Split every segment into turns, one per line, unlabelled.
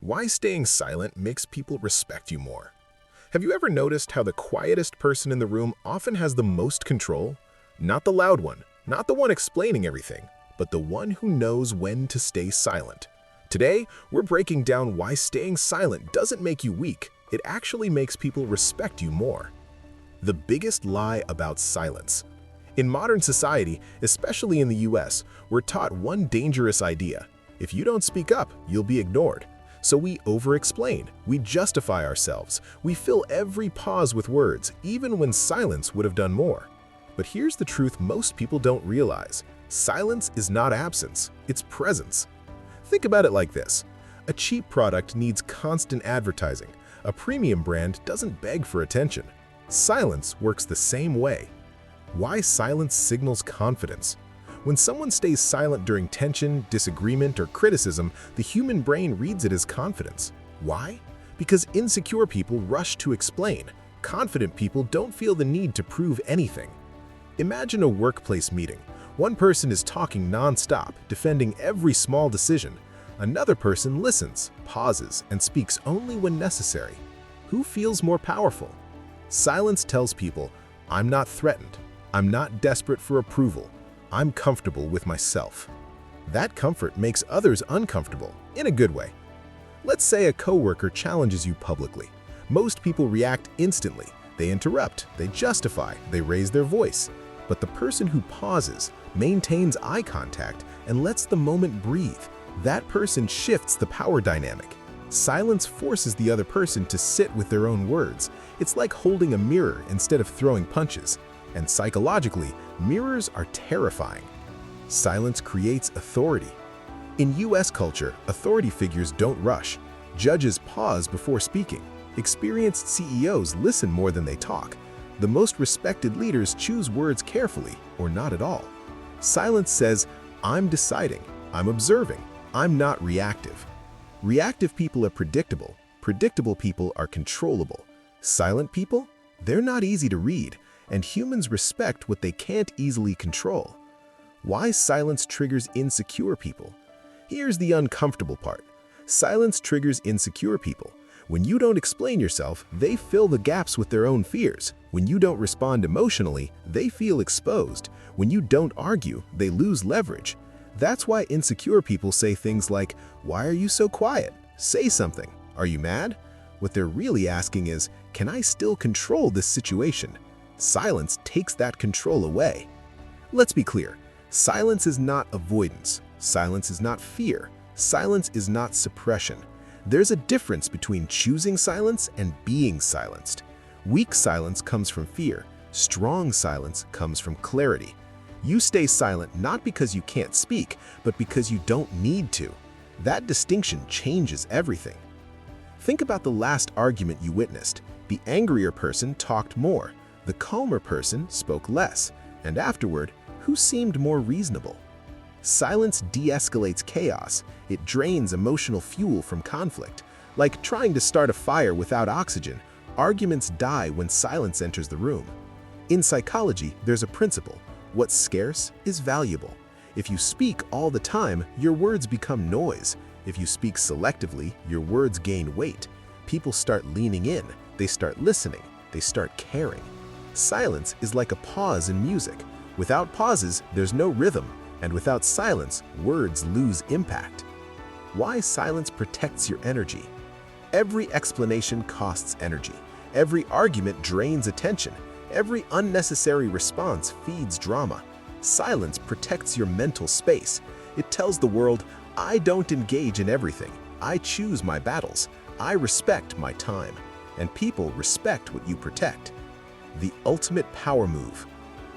Why staying silent makes people respect you more. Have you ever noticed how the quietest person in the room often has the most control? Not the loud one, not the one explaining everything, but the one who knows when to stay silent. Today, we're breaking down why staying silent doesn't make you weak. It actually makes people respect you more. The biggest lie about silence. In modern society, especially in the US, we're taught one dangerous idea. If you don't speak up, you'll be ignored. So we over-explain, we justify ourselves, we fill every pause with words, even when silence would have done more. But here's the truth most people don't realize. Silence is not absence, it's presence. Think about it like this. A cheap product needs constant advertising. A premium brand doesn't beg for attention. Silence works the same way. Why silence signals confidence? When someone stays silent during tension, disagreement, or criticism, the human brain reads it as confidence. Why? Because insecure people rush to explain. Confident people don't feel the need to prove anything. Imagine a workplace meeting. One person is talking non-stop, defending every small decision. Another person listens, pauses, and speaks only when necessary. Who feels more powerful? Silence tells people, I'm not threatened. I'm not desperate for approval. I'm comfortable with myself. That comfort makes others uncomfortable, in a good way. Let's say a coworker challenges you publicly. Most people react instantly. They interrupt, they justify, they raise their voice. But the person who pauses, maintains eye contact, and lets the moment breathe, that person shifts the power dynamic. Silence forces the other person to sit with their own words. It's like holding a mirror instead of throwing punches. And psychologically, mirrors are terrifying. Silence creates authority. In US culture, authority figures don't rush. Judges pause before speaking. Experienced CEOs listen more than they talk. The most respected leaders choose words carefully or not at all. Silence says, I'm deciding, I'm observing, I'm not reactive. Reactive people are predictable. Predictable people are controllable. Silent people? They're not easy to read. And humans respect what they can't easily control. Why silence triggers insecure people? Here's the uncomfortable part. Silence triggers insecure people. When you don't explain yourself, they fill the gaps with their own fears. When you don't respond emotionally, they feel exposed. When you don't argue, they lose leverage. That's why insecure people say things like, "Why are you so quiet? Say something. Are you mad?" What they're really asking is, can I still control this situation? Silence takes that control away. Let's be clear. Silence is not avoidance. Silence is not fear. Silence is not suppression. There's a difference between choosing silence and being silenced. Weak silence comes from fear. Strong silence comes from clarity. You stay silent not because you can't speak, but because you don't need to. That distinction changes everything. Think about the last argument you witnessed. The angrier person talked more. The calmer person spoke less, and afterward, who seemed more reasonable? Silence de-escalates chaos. It drains emotional fuel from conflict. Like trying to start a fire without oxygen, arguments die when silence enters the room. In psychology, there's a principle. What's scarce is valuable. If you speak all the time, your words become noise. If you speak selectively, your words gain weight. People start leaning in, they start listening, they start caring. Silence is like a pause in music. Without pauses, there's no rhythm, and without silence, words lose impact. Why silence protects your energy? Every explanation costs energy. Every argument drains attention. Every unnecessary response feeds drama. Silence protects your mental space. It tells the world, I don't engage in everything. I choose my battles. I respect my time. And people respect what you protect. The ultimate power move.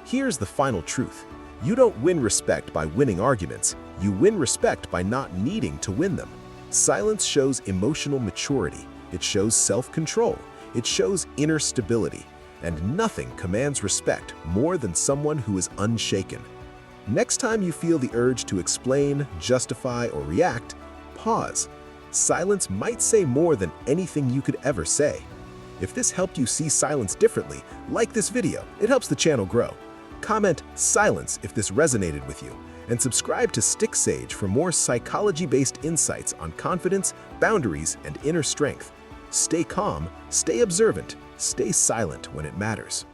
Here's the final truth. You don't win respect by winning arguments. You win respect by not needing to win them. Silence shows emotional maturity. It shows self-control. It shows inner stability. And nothing commands respect more than someone who is unshaken. Next time you feel the urge to explain, justify, or react, pause. Silence might say more than anything you could ever say. If this helped you see silence differently, like this video. It helps the channel grow. Comment "silence" if this resonated with you. and subscribe to Stick Sage for more psychology-based insights on confidence, boundaries, and inner strength. Stay calm, stay observant, stay silent when it matters.